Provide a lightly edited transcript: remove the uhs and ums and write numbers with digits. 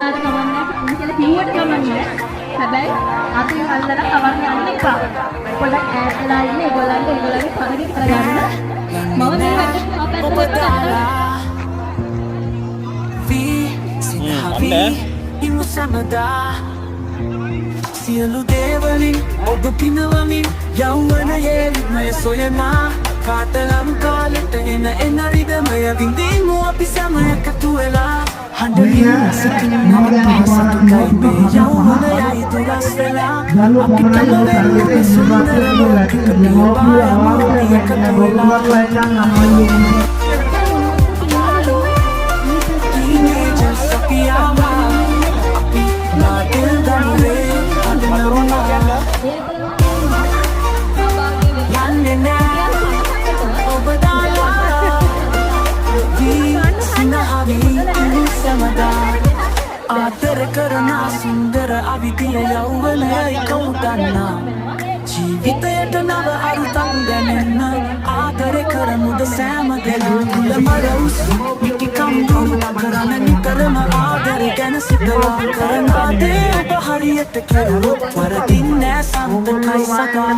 කියලා කිව්වට කමන්නේ. හැබැයි අපි අල්ලලා කවන්න යන්න එපා. පොඩ්ඩක් ඈත් වෙලා ඉන්න ඒගොල්ලන්ගේ පරිදි කරගන්න. මම මේ වැඩ සියලු දේවලින් ඔබ පිනවමින් යෞවනයේ විමය සොයනා කාටනම් කාලෙට එන රිදමය විඳිමු අපි සැම එකතු වෙලා හඬමින් සිටින පහසතුකයි මේ යෞවනයයි දුරස් වෙලා අපිටම වෙන්නේ සුන්දර ලෝකයක නිවායම එකතු වෙලා Teenagers සපියාමා අපි නාටල් ගනුවේ යන්නේ නෑ ඔබ දාලා සිනහවී සමදා ආදර කරන සුන්දර අවිදිය යෞවනයයි කවුදන්නා ජීවිතයට නව අරුතක් දැනෙන්න ආදර කරමුද සෑම දෙනා කුල මඩ උසු නිකිකම් දුරු කරන නිතරම ආදර ගැන සිතලා කරන දේ ඔබ හරියට කෙරුවොත් වරදින් නෑ සන්තකයි සදා